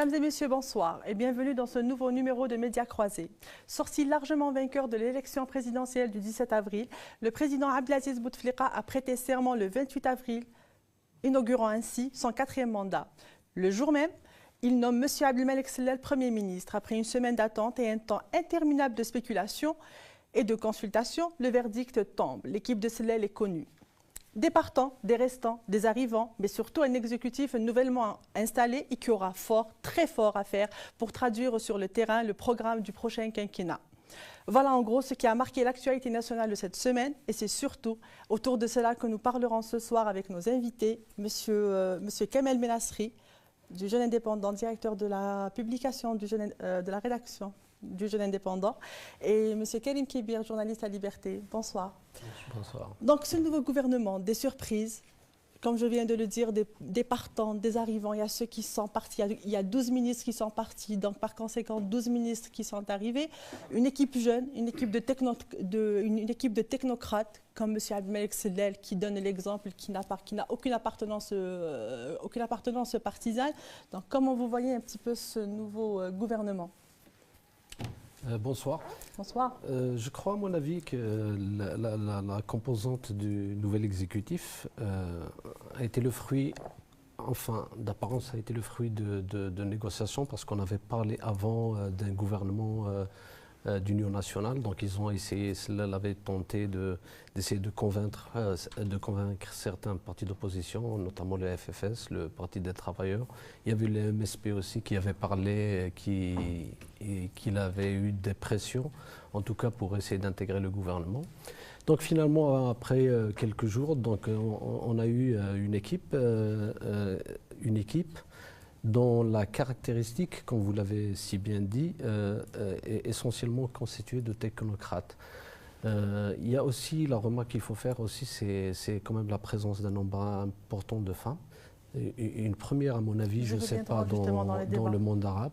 Mesdames et messieurs, bonsoir et bienvenue dans ce nouveau numéro de Médias Croisés. Sorti largement vainqueur de l'élection présidentielle du 17 avril, le président Abdelaziz Bouteflika a prêté serment le 28 avril, inaugurant ainsi son 4e mandat. Le jour même, il nomme M. Abdelmalek Sellel Premier ministre. Après une semaine d'attente et un temps interminable de spéculation et de consultation, le verdict tombe. L'équipe de Sellel est connue. Des partants, des restants, des arrivants, mais surtout un exécutif nouvellement installé et qui aura très fort à faire pour traduire sur le terrain le programme du prochain quinquennat. Voilà en gros ce qui a marqué l'actualité nationale de cette semaine et c'est surtout autour de cela que nous parlerons ce soir avec nos invités, monsieur Kamel Menassri, du Jeune Indépendant, directeur de la publication de la rédaction du Jeune Indépendant, et M. Karim Kébir, journaliste à Liberté. Bonsoir. Bonsoir. Donc ce nouveau gouvernement, des surprises, comme je viens de le dire, des partants, des arrivants, il y a ceux qui sont partis, il y a 12 ministres qui sont partis, donc par conséquent 12 ministres qui sont arrivés, une équipe jeune, une équipe de technocrates comme M. Abdelmalek Sellel qui donne l'exemple, qui n'a aucune appartenance partisane. Donc comment vous voyez un petit peu ce nouveau gouvernement ? Bonsoir. Bonsoir. Je crois à mon avis que la composante du nouvel exécutif a été le fruit, enfin d'apparence a été le fruit de négociations parce qu'on avait parlé avant d'un gouvernement d'union nationale, donc ils ont essayé, cela avait tenté d'essayer de convaincre certains partis d'opposition, notamment le FFS, le Parti des travailleurs. Il y avait le MSP aussi qui avait parlé, qu'il avait eu des pressions, en tout cas pour essayer d'intégrer le gouvernement. Donc finalement, après quelques jours, donc, on a eu une équipe dont la caractéristique, comme vous l'avez si bien dit, est essentiellement constituée de technocrates. Il y a aussi, la remarque qu'il faut faire aussi, c'est quand même la présence d'un nombre important de femmes. Une première, à mon avis, je ne sais pas, dans le monde arabe.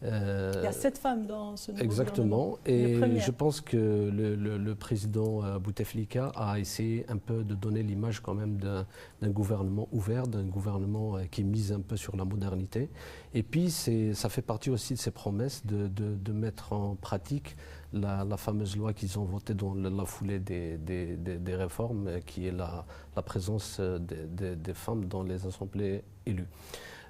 Il y a 7 femmes dans ce nouveau Exactement, et je pense que le président Bouteflika a essayé un peu de donner l'image quand même d'un gouvernement ouvert, d'un gouvernement qui mise un peu sur la modernité. Et puis ça fait partie aussi de ses promesses de mettre en pratique la fameuse loi qu'ils ont votée dans la foulée des réformes, qui est la présence des femmes dans les assemblées élues.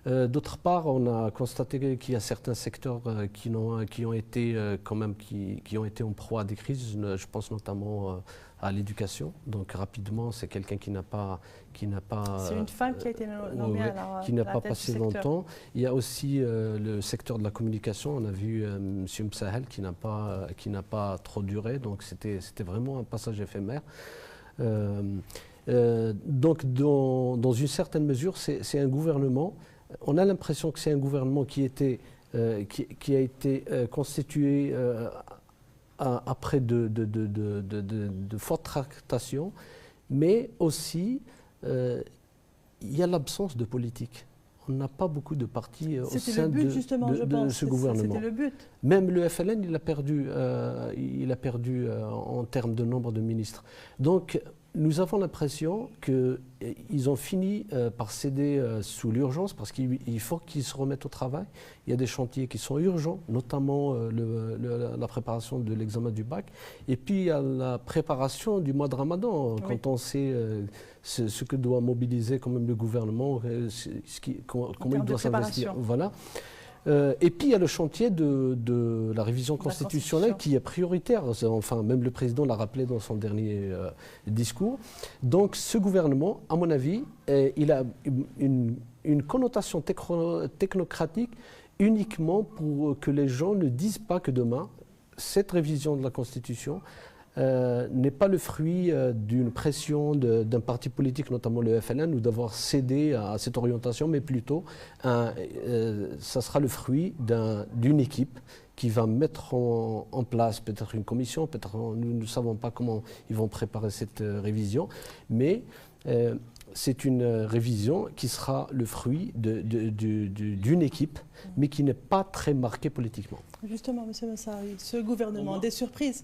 D'autre part, on a constaté qu'il y a certains secteurs qui ont été en proie à des crises. Je pense notamment à l'éducation. Donc rapidement, c'est quelqu'un qui n'a pas. C'est une femme qui a été nommée qui n'a pas passé longtemps. Il y a aussi le secteur de la communication. On a vu M. Msahel qui n'a pas trop duré. Donc c'était vraiment un passage éphémère. Donc dans une certaine mesure, c'est un gouvernement. On a l'impression que c'est un gouvernement qui a été constitué après de fortes tractations, mais aussi il y a l'absence de politique. On n'a pas beaucoup de partis au sein de ce gouvernement. C'était le but. Même le FLN, il a perdu en termes de nombre de ministres. Donc, nous avons l'impression qu'ils ont fini par céder sous l'urgence parce qu'il faut qu'ils se remettent au travail. Il y a des chantiers qui sont urgents, notamment la préparation de l'examen du bac. Et puis il y a la préparation du mois de Ramadan, quand on sait ce que doit mobiliser quand même le gouvernement, comment il doit s'investir. Voilà. Et puis il y a le chantier de la révision constitutionnelle qui est prioritaire. Enfin, même le président l'a rappelé dans son dernier discours. Donc ce gouvernement, à mon avis, il a une connotation technocratique uniquement pour que les gens ne disent pas que demain, cette révision de la Constitution n'est pas le fruit d'une pression d'un parti politique, notamment le FLN, ou d'avoir cédé à cette orientation, mais plutôt ça sera le fruit d'une équipe qui va mettre en place peut-être une commission, peut-être nous ne savons pas comment ils vont préparer cette révision, mais c'est une révision qui sera le fruit d'une équipe, mais qui n'est pas très marquée politiquement. Justement, M. Messari, ce gouvernement, des surprises.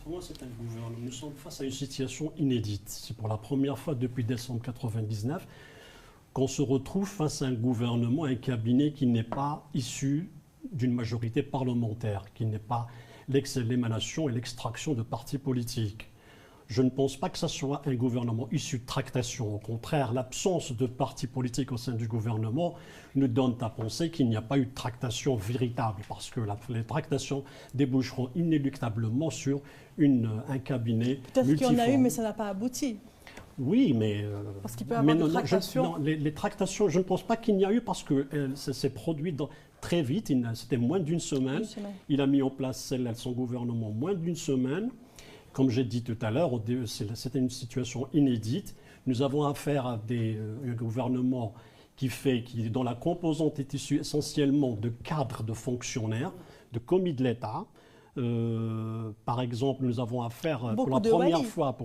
Pour moi, c'est un gouvernement. Nous sommes face à une situation inédite. C'est pour la première fois depuis décembre 1999 qu'on se retrouve face à un gouvernement, un cabinet qui n'est pas issu d'une majorité parlementaire, qui n'est pas l'émanation et l'extraction de partis politiques. Je ne pense pas que ce soit un gouvernement issu de tractation. Au contraire, l'absence de partis politiques au sein du gouvernement nous donne à penser qu'il n'y a pas eu de tractation véritable, parce que les tractations déboucheront inéluctablement sur un cabinet multiforme. Peut-être qu'il y en a eu, mais ça n'a pas abouti. Oui, mais... parce qu'il peut y avoir des tractations. Les tractations, je ne pense pas qu'il n'y a eu, parce que ça s'est produit très vite. C'était moins d'une semaine. Il a mis en place son gouvernement moins d'une semaine. Comme j'ai dit tout à l'heure, c'était une situation inédite. Nous avons affaire à un gouvernement dont la composante est issue essentiellement de cadres de fonctionnaires, de commis de l'État. Par exemple, nous avons affaire pour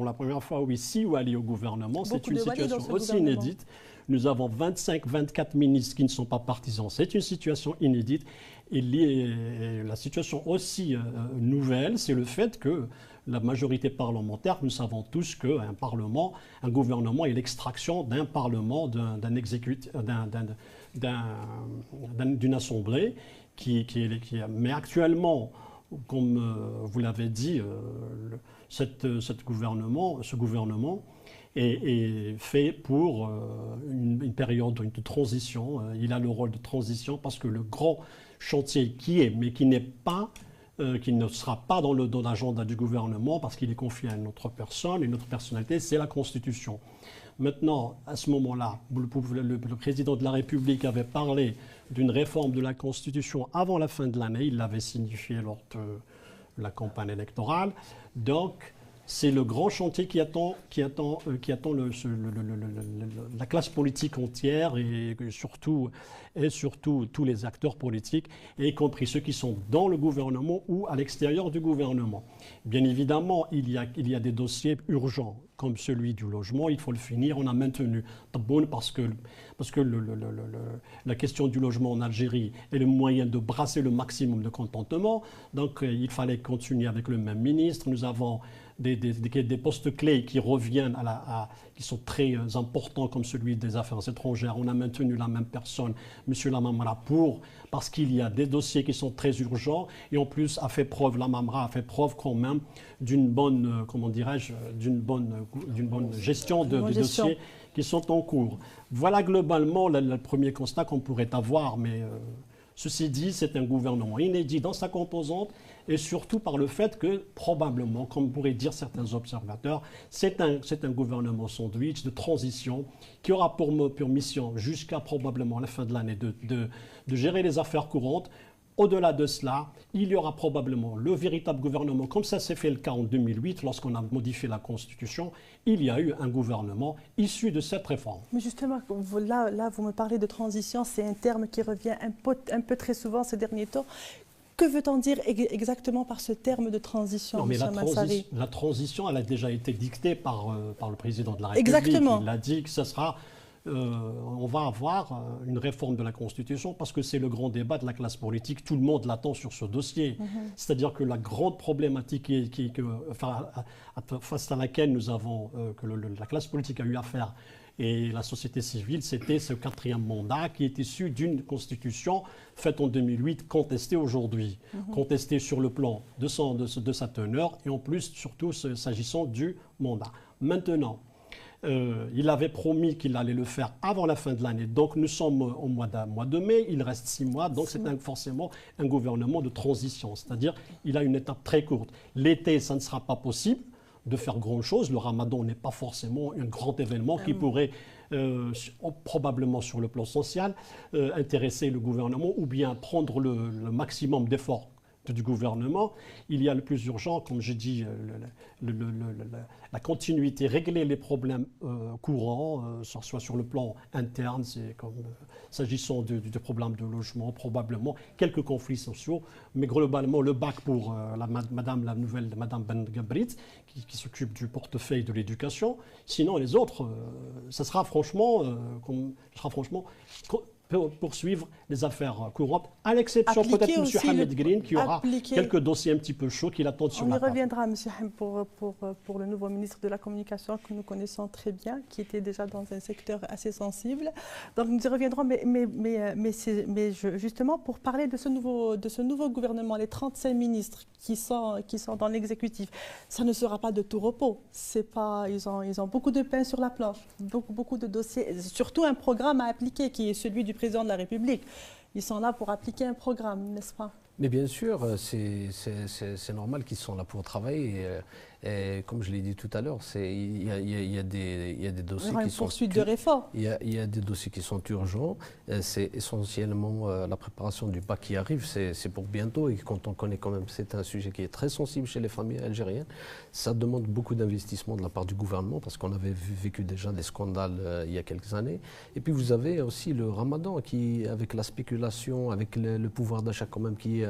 la première fois, oui, 6 Wali au gouvernement. C'est une situation aussi inédite. Nous avons 24 ministres qui ne sont pas partisans. C'est une situation inédite. Et la situation aussi nouvelle, c'est le fait que la majorité parlementaire, nous savons tous qu'un parlement, un gouvernement est l'extraction d'un parlement, d'une assemblée mais actuellement, comme vous l'avez dit, ce gouvernement est fait pour une période de transition. Il a le rôle de transition parce que le grand chantier qui ne sera pas dans l'agenda du gouvernement parce qu'il est confié à une autre personne, une autre personnalité, c'est la Constitution. Maintenant, à ce moment-là, le président de la République avait parlé d'une réforme de la Constitution avant la fin de l'année. Il l'avait signifié lors de la campagne électorale. Donc, c'est le grand chantier qui attend la classe politique entière et surtout tous les acteurs politiques, y compris ceux qui sont dans le gouvernement ou à l'extérieur du gouvernement. Bien évidemment, il y a des dossiers urgents, comme celui du logement. Il faut le finir. On a maintenu Taboun parce que la question du logement en Algérie est le moyen de brasser le maximum de contentement. Donc, il fallait continuer avec le même ministre. Nous avons des postes clés qui reviennent qui sont très importants, comme celui des affaires étrangères. On a maintenu la même personne, M. Lamamra, parce qu'il y a des dossiers qui sont très urgents. Et en plus, Lamamra a fait preuve quand même d'une bonne, d'une bonne gestion de dossiers qui sont en cours. Voilà globalement le premier constat qu'on pourrait avoir, mais ceci dit, c'est un gouvernement inédit dans sa composante et surtout par le fait que probablement, comme pourraient dire certains observateurs, c'est un gouvernement sandwich de transition qui aura pour mission jusqu'à probablement la fin de l'année de gérer les affaires courantes. Au-delà de cela, il y aura probablement le véritable gouvernement, comme ça s'est fait le cas en 2008, lorsqu'on a modifié la Constitution, il y a eu un gouvernement issu de cette réforme. Mais justement, là vous me parlez de transition, c'est un terme qui revient un peu très souvent ces derniers temps. Que veut-on dire exactement par ce terme de transition, non, mais la transition, elle a déjà été dictée par le président de la République. Exactement. Il a dit que ce sera... on va avoir une réforme de la Constitution parce que c'est le grand débat de la classe politique. Tout le monde l'attend sur ce dossier. C'est-à-dire que la grande problématique face à laquelle la classe politique a eu affaire et la société civile, c'était ce 4e mandat qui est issu d'une Constitution faite en 2008, contestée aujourd'hui. Contestée sur le plan de sa teneur et en plus, surtout, s'agissant du mandat. Maintenant, il avait promis qu'il allait le faire avant la fin de l'année. Donc nous sommes au mois de mai, il reste 6 mois, donc c'est forcément un gouvernement de transition. C'est-à-dire qu'il a une étape très courte. L'été, ça ne sera pas possible de faire grand-chose. Le ramadan n'est pas forcément un grand événement qui pourrait, probablement sur le plan social, intéresser le gouvernement ou bien prendre le maximum d'efforts du gouvernement. Il y a le plus urgent, comme je dis, la continuité, régler les problèmes courants, soit sur le plan interne, c'est comme s'agissant du problème de logement, probablement quelques conflits sociaux, mais globalement le bac pour Madame Ben Gabrit, qui s'occupe du portefeuille de l'éducation. Sinon les autres, ça sera franchement poursuivre les affaires courantes, à l'exception peut-être de M. Hamed Green, qui aura quelques dossiers un petit peu chauds qu'il attend sur la table. On y reviendra, M. Hamed, pour le nouveau ministre de la Communication que nous connaissons très bien, qui était déjà dans un secteur assez sensible. Donc nous y reviendrons, mais justement pour parler de ce nouveau gouvernement, les 35 ministres qui sont dans l'exécutif, ça ne sera pas de tout repos. Ils ont beaucoup de pain sur la planche, beaucoup de dossiers, surtout un programme à appliquer qui est celui du président de la République. Ils sont là pour appliquer un programme, n'est-ce pas? Mais bien sûr, c'est normal qu'ils sont là pour travailler. Et comme je l'ai dit tout à l'heure, il y a des dossiers qui sont... poursuite de réforme. Il y a des dossiers qui sont urgents. C'est essentiellement la préparation du bac qui arrive. C'est pour bientôt. Et quand on connaît quand même, c'est un sujet qui est très sensible chez les familles algériennes. Ça demande beaucoup d'investissement de la part du gouvernement parce qu'on avait vécu déjà des scandales il y a quelques années. Et puis vous avez aussi le ramadan qui, avec la spéculation, avec le pouvoir d'achat quand même qui est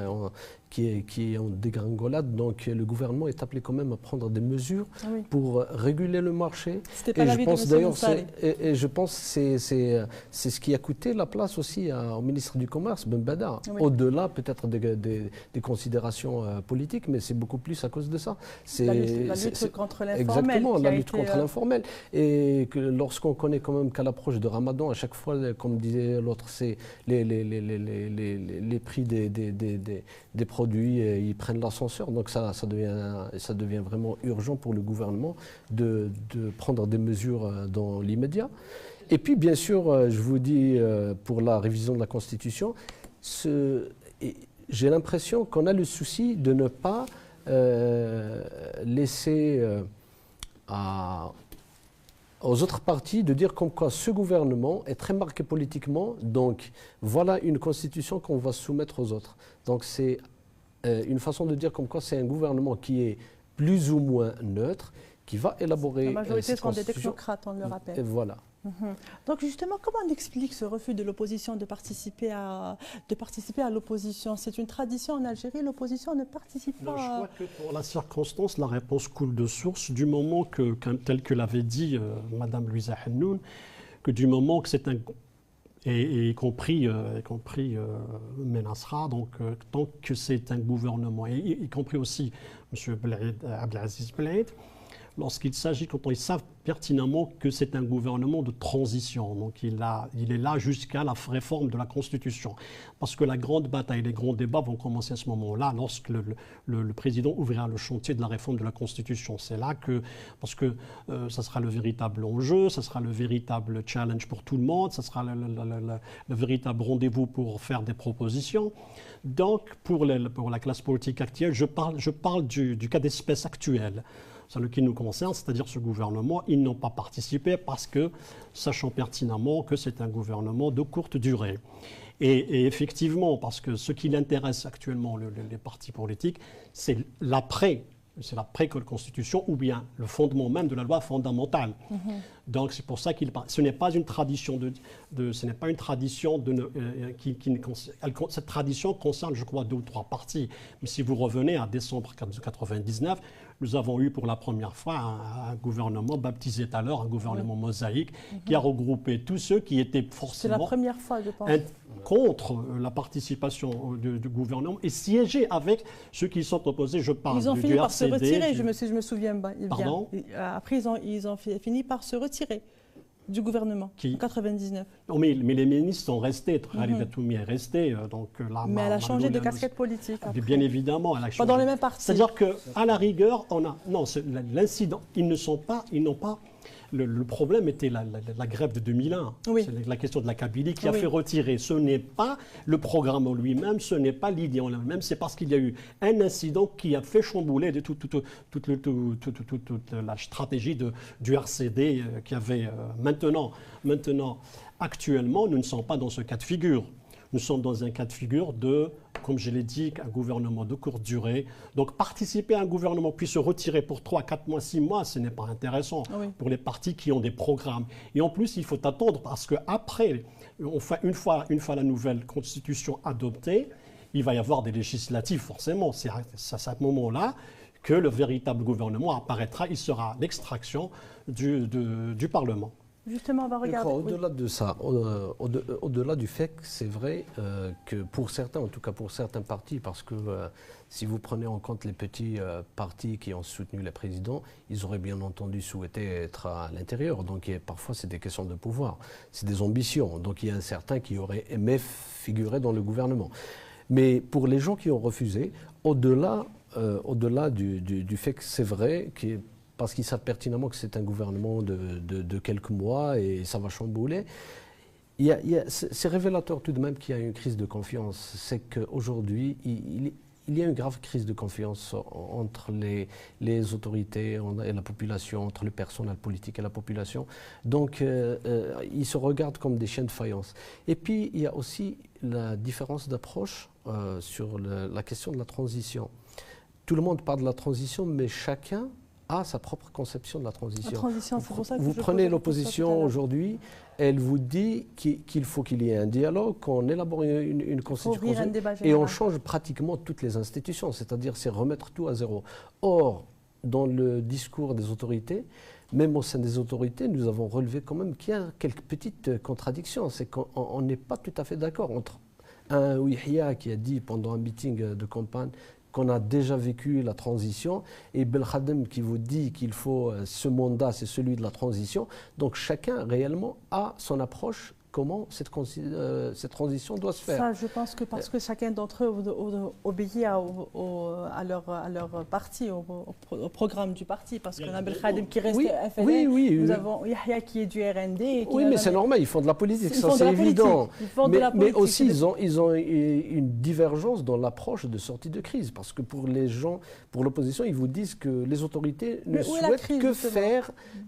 en dégringolade. Donc le gouvernement est appelé quand même à prendre des mesures pour réguler le marché. C'était pas l'avis de M. Moussali. Et je pense que c'est ce qui a coûté la place aussi au ministre du Commerce, Ben Bada. Oui. Au-delà peut-être des considérations politiques, mais c'est beaucoup plus à cause de ça. La lutte contre l'informel. Exactement, la lutte contre l'informel. Et que lorsqu'on connaît quand même qu'à l'approche de Ramadan, à chaque fois, comme disait l'autre, c'est les prix des produits, ils prennent l'ascenseur. Donc ça devient vraiment urgent pour le gouvernement de prendre des mesures dans l'immédiat. Et puis, bien sûr, je vous dis, pour la révision de la Constitution, j'ai l'impression qu'on a le souci de ne pas laisser aux autres partis de dire comme quoi ce gouvernement est très marqué politiquement, donc voilà une Constitution qu'on va soumettre aux autres. Donc c'est une façon de dire comme quoi c'est un gouvernement qui est plus ou moins neutre, qui va élaborer... La majorité sont des technocrates, on le rappelle. Et voilà. Donc justement, comment on explique ce refus de l'opposition de participer à l'opposition? C'est une tradition en Algérie, l'opposition ne participe pas. Je crois que pour la circonstance, la réponse coule de source du moment que, tel que l'avait dit Mme Louisa Hennoun, que du moment que c'est un... y compris Menasra, donc tant que c'est un gouvernement, y compris aussi M. Abdelaziz Bled, lorsqu'il s'agit, quand ils savent pertinemment que c'est un gouvernement de transition, donc il est là jusqu'à la réforme de la Constitution. Parce que la grande bataille, les grands débats vont commencer à ce moment-là, lorsque le président ouvrira le chantier de la réforme de la Constitution. C'est là que, parce que ça sera le véritable enjeu, ça sera le véritable challenge pour tout le monde, ça sera le véritable rendez-vous pour faire des propositions. Donc, pour la classe politique actuelle, je parle du cas d'espèce actuel. Ce qui nous concerne, c'est-à-dire ce gouvernement, ils n'ont pas participé parce que, sachant pertinemment que c'est un gouvernement de courte durée. Et effectivement, parce que ce qui l'intéresse actuellement, les partis politiques, c'est l'après-constitution ou bien le fondement même de la loi fondamentale. Donc c'est pour ça ce n'est pas une tradition cette tradition concerne, je crois, 2 ou 3 partis. Mais si vous revenez à décembre 1999, nous avons eu pour la première fois un gouvernement baptisé tout à l'heure, un gouvernement mosaïque, qui a regroupé tous ceux qui étaient forcément... C'est la première fois, je pense. Contre la participation du gouvernement et siéger avec ceux qui sont opposés. Je parle ils ont fini par se retirer, je me souviens bien. Pardon ? Après, ils ont fini par se retirer du gouvernement en 1999. Non, mais les ministres sont restés. Khalid Atoumi est resté. Mais elle a changé de casquette politique. Après. Bien évidemment, elle a changé. Pas dans les mêmes partis. C'est-à-dire qu'à la rigueur, l'incident, ils n'ont pas. Le problème était la grève de 2001. Oui. C'est la question de la Kabylie qui a fait retirer. Ce n'est pas le programme en lui-même, ce n'est pas l'idée en elle-même, c'est parce qu'il y a eu un incident qui a fait chambouler toute la stratégie du RCD qui avait maintenant, actuellement, nous ne sommes pas dans ce cas de figure. Nous sommes dans un cas de figure de, comme je l'ai dit, un gouvernement de courte durée. Donc participer à un gouvernement puis se retirer pour 3, 4 mois, 6 mois, ce n'est pas intéressant pour les partis qui ont des programmes. Et en plus, il faut attendre parce qu'après, une fois la nouvelle constitution adoptée, il va y avoir des législatives forcément. C'est à ce moment-là que le véritable gouvernement apparaîtra. Il sera l'extraction du Parlement. Justement, on va regarder. Au-delà de ça, au-delà du fait que c'est vrai que pour certains, en tout cas pour certains partis, parce que si vous prenez en compte les petits partis qui ont soutenu les présidents, ils auraient bien entendu souhaité être à l'intérieur. Donc parfois, c'est des questions de pouvoir, c'est des ambitions. Donc il y a certains qui auraient aimé figurer dans le gouvernement. Mais pour les gens qui ont refusé, au-delà du fait que c'est vrai parce qu'ils savent pertinemment que c'est un gouvernement de quelques mois et ça va chambouler. C'est révélateur tout de même qu'il y a une crise de confiance. C'est qu'aujourd'hui, il y a une grave crise de confiance entre les autorités et la population, entre le personnel politique et la population. Donc, ils se regardent comme des chiens de faïence. Et puis, il y a aussi la différence d'approche sur la question de la transition. Tout le monde parle de la transition, mais chacun a sa propre conception de la transition. La transition, c'est pour ça que vous prenez l'opposition aujourd'hui, elle vous dit qu'il faut qu'il y ait un dialogue, qu'on élabore une constitution et on change pratiquement toutes les institutions, c'est-à-dire c'est remettre tout à zéro. Or, dans le discours des autorités, même au sein des autorités, nous avons relevé quand même qu'il y a quelques petites contradictions. C'est qu'on n'est pas tout à fait d'accord entre un Ouihia qui a dit pendant un meeting de campagne qu'on a déjà vécu la transition, et Belkhadem qui vous dit qu'il faut ce mandat, c'est celui de la transition. Donc chacun réellement a son approche, comment cette transition doit se faire. Ça, je pense que parce que chacun d'entre eux obéit à leur parti, au programme du parti, parce qu'on a Belkhadem qui reste FLN, nous avons Yahya qui est du RND. Oui, mais c'est normal, ils font de la politique, ça c'est évident. Mais aussi, ils ont une divergence dans l'approche de sortie de crise, parce que pour les gens, pour l'opposition, ils vous disent que les autorités ne souhaitent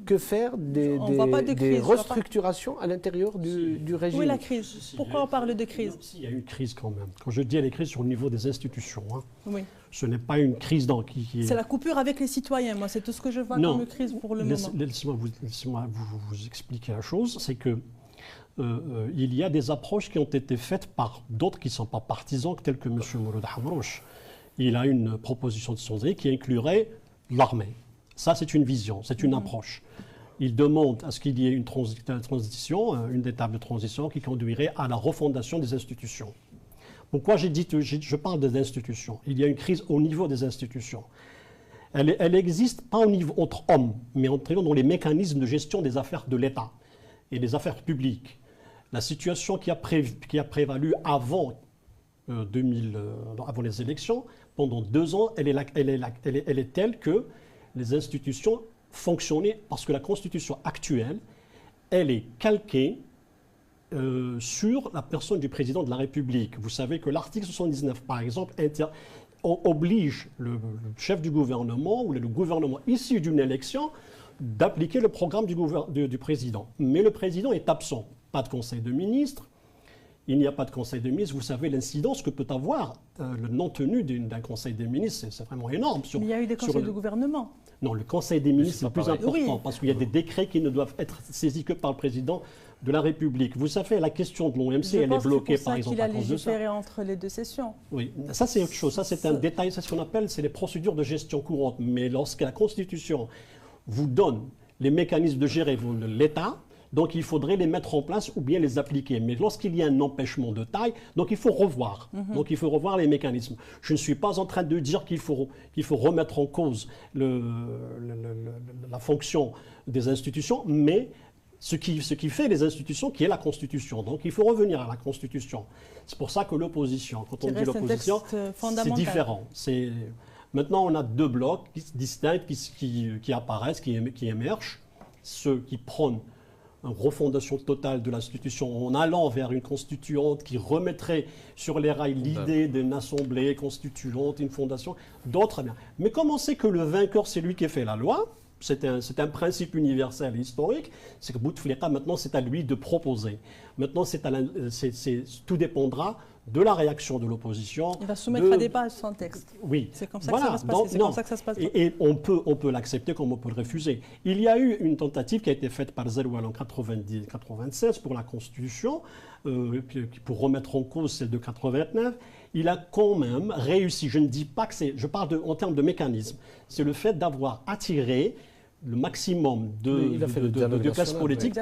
que faire des restructurations à l'intérieur du régime. Oui, la crise. Pourquoi on parle de crise? Il y a une crise quand même. Quand je dis elle est crise sur le niveau des institutions, oui. Ce n'est pas une crise qui C'est la coupure avec les citoyens, moi, c'est tout ce que je vois comme crise pour le moment. Laissez-moi vous expliquer la chose, c'est que il y a des approches qui ont été faites par d'autres qui ne sont pas partisans, tels que M. Mouloud Hamrouche. Il a une proposition de société qui inclurait l'armée. Ça, c'est une vision, c'est une approche. Il demande à ce qu'il y ait une transition, une étape de transition qui conduirait à la refondation des institutions. Pourquoi je parle des institutions? Il y a une crise au niveau des institutions. Elle existe pas au niveau entre hommes, mais dans les mécanismes de gestion des affaires de l'État et des affaires publiques. La situation qui a prévalu avant les élections, pendant 2 ans, elle est telle que les institutions fonctionnaient, parce que la constitution actuelle, elle est calquée sur la personne du président de la République. Vous savez que l'article 79, par exemple, oblige le chef du gouvernement ou le gouvernement issu d'une élection d'appliquer le programme du président. Mais le président est absent. Pas de conseil de ministre. Il n'y a pas de conseil de ministre. Vous savez l'incidence que peut avoir le non-tenu d'un conseil des ministres. C'est vraiment énorme. Mais il y a eu des conseils de gouvernement. Non, le conseil des ministres, c'est le plus important, parce qu'il y a des décrets qui ne doivent être saisis que par le président de la République. Vous savez, la question de l'OMC, elle est bloquée, par exemple, à cause de ça. qu'il a légiféré entre les deux sessions. Oui, ça c'est autre chose. Ça c'est un détail. C'est ce qu'on appelle, c'est les procédures de gestion courante. Mais lorsque la Constitution vous donne les mécanismes de gérer l'État, donc il faudrait les mettre en place ou bien les appliquer. Mais lorsqu'il y a un empêchement de taille, donc il faut revoir. Donc il faut revoir les mécanismes. Je ne suis pas en train de dire qu'il faut remettre en cause la fonction des institutions, mais ce qui fait les institutions, qui est la Constitution. Donc il faut revenir à la Constitution. C'est pour ça que l'opposition, quand on dit l'opposition, c'est différent. Maintenant, on a 2 blocs distincts qui apparaissent, qui émergent. Ceux qui prônent une refondation totale de l'institution en allant vers une constituante qui remettrait sur les rails l'idée d'une assemblée constituante, une fondation, d'autres bien. Mais comme on sait que le vainqueur, c'est lui qui fait la loi, c'est un principe universel et historique, c'est que Bouteflika, maintenant, c'est à lui de proposer. Maintenant, tout dépendra de la réaction de l'opposition. Il va soumettre à débat son texte. Oui. C'est comme ça que ça va se passer. C'est comme ça que ça se passe. Et on peut l'accepter comme on peut le refuser. Il y a eu une tentative qui a été faite par Zeroual en 1996 pour la Constitution, pour remettre en cause celle de 1989. Il a quand même réussi. Je ne dis pas que c'est... Je parle en termes de mécanisme. C'est le fait d'avoir attiré le maximum de classes politiques oui.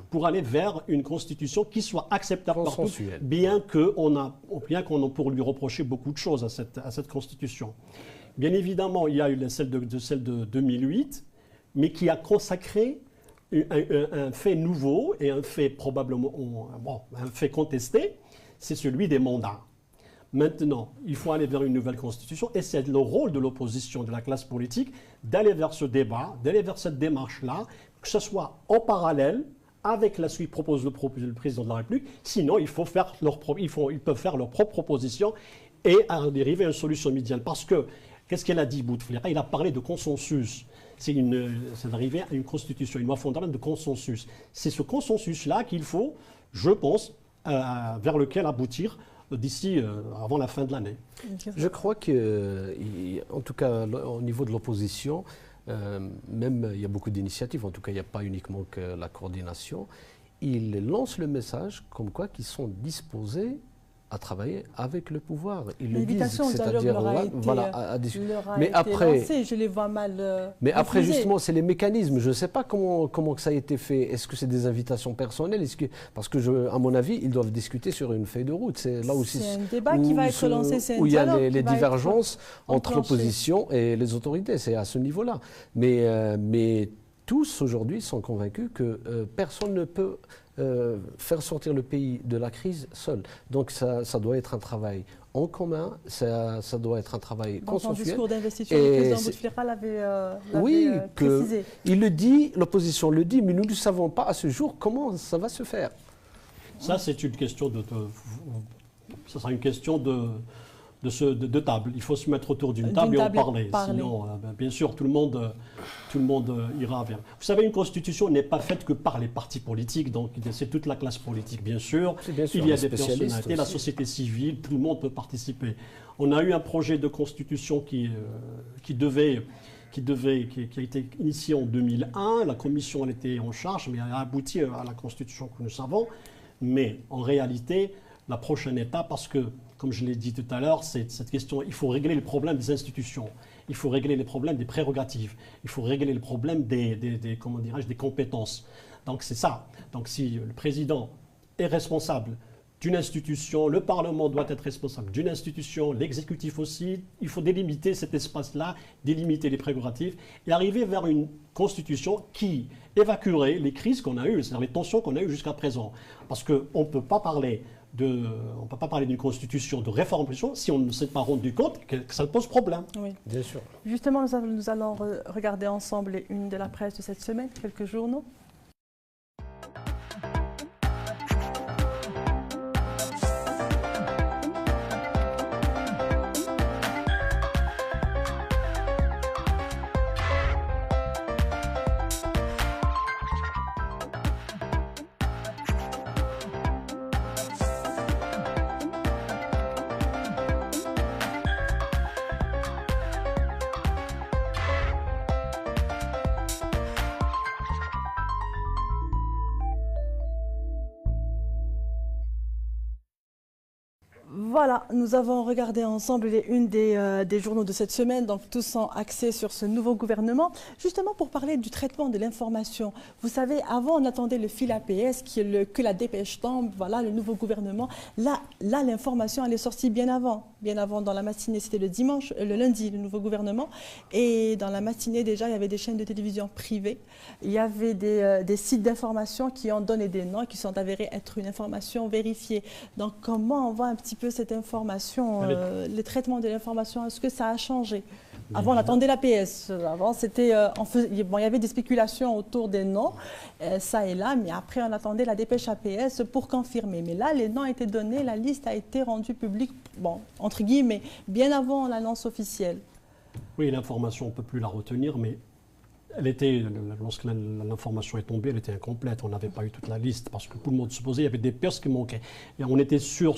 pour aller vers une constitution qui soit acceptable par tous, bien qu'on pour lui reprocher beaucoup de choses à cette constitution. Bien évidemment, il y a eu celle de 2008, mais qui a consacré un fait nouveau et un fait probablement, un fait contesté, c'est celui des mandats. Maintenant, il faut aller vers une nouvelle constitution et c'est le rôle de l'opposition, de la classe politique, d'aller vers ce débat, d'aller vers cette démarche-là, que ce soit en parallèle avec la suite propose le président de la République. Sinon, ils peuvent faire leur propre proposition et dériver à une solution médiane. Parce que, qu'est-ce qu'elle a dit, Bouteflika? Il a parlé de consensus. C'est d'arriver à une constitution, une loi fondamentale de consensus. C'est ce consensus-là qu'il faut, je pense, vers lequel aboutir d'ici avant la fin de l'année. Je crois que, en tout cas au niveau de l'opposition, même il y a beaucoup d'initiatives, en tout cas il n'y a pas uniquement que la coordination, ils lancent le message comme quoi qu'ils sont disposés à travailler avec le pouvoir. Ils le disent, c'est-à-dire à discuter. Mais après, lancé, je les vois mal. Mais après, justement, c'est les mécanismes. Je ne sais pas comment ça a été fait. Est-ce que c'est des invitations personnelles? Parce que, à mon avis, ils doivent discuter sur une feuille de route. C'est là aussi. C'est un débat qui va être lancé. Où il y a les divergences entre l'opposition et les autorités. C'est à ce niveau-là. Mais tous aujourd'hui sont convaincus que personne ne peut faire sortir le pays de la crise seul. Donc ça doit être un travail en commun, ça doit être un travail consensuel. Dans son discours d'investiture, le président Bouteflika l'avait précisé. Il le dit, l'opposition le dit, mais nous ne savons pas à ce jour comment ça va se faire. Ça, c'est une question ça sera une question de table. Il faut se mettre autour d'une table et en parler. Sinon, bien sûr, tout le monde ira vers. Vous savez, une constitution n'est pas faite que par les partis politiques, donc c'est toute la classe politique, bien sûr. Il y a des personnalités, la société civile, tout le monde peut participer. On a eu un projet de constitution qui a été initié en 2001. La commission elle était en charge, mais elle a abouti à la constitution que nous savons. Mais en réalité, la prochaine étape, parce que comme je l'ai dit tout à l'heure, c'est cette question, il faut régler les problèmes des institutions, il faut régler les problèmes des prérogatives, il faut régler les problèmes des compétences. Donc c'est ça. Donc si le président est responsable d'une institution, le Parlement doit être responsable d'une institution, l'exécutif aussi, il faut délimiter cet espace-là, délimiter les prérogatives et arriver vers une constitution qui évacuerait les crises qu'on a eues, c'est-à-dire les tensions qu'on a eues jusqu'à présent. Parce qu'on ne peut pas parler d'une constitution de réforme si on ne s'est pas rendu compte que ça pose problème. Oui. Bien sûr. Justement, nous allons regarder ensemble une de la presse de cette semaine, quelques journaux. Voilà, nous avons regardé ensemble une des journaux de cette semaine, donc tous sont axés sur ce nouveau gouvernement. Justement pour parler du traitement de l'information. Vous savez, avant on attendait le fil APS, que la dépêche tombe, voilà le nouveau gouvernement. Là l'information elle est sortie bien avant dans la matinée, c'était le lundi, le nouveau gouvernement. Et dans la matinée déjà, il y avait des chaînes de télévision privées, il y avait des sites d'information qui ont donné des noms, qui sont avérés être une information vérifiée. Donc comment on voit un petit peu cette information, le traitement de l'information, est-ce que ça a changé? Avant, on attendait l'APS. Avant, il y avait des spéculations autour des noms, ça et là, mais après, on attendait la dépêche APS pour confirmer. Mais là, les noms ont été donnés, la liste a été rendue publique, bon, entre guillemets, bien avant l'annonce officielle. Oui, l'information, on ne peut plus la retenir, mais lorsque l'information est tombée, elle était incomplète. On n'avait pas eu toute la liste parce que tout le monde se posait, il y avait des pertes qui manquaient. Et on était sûr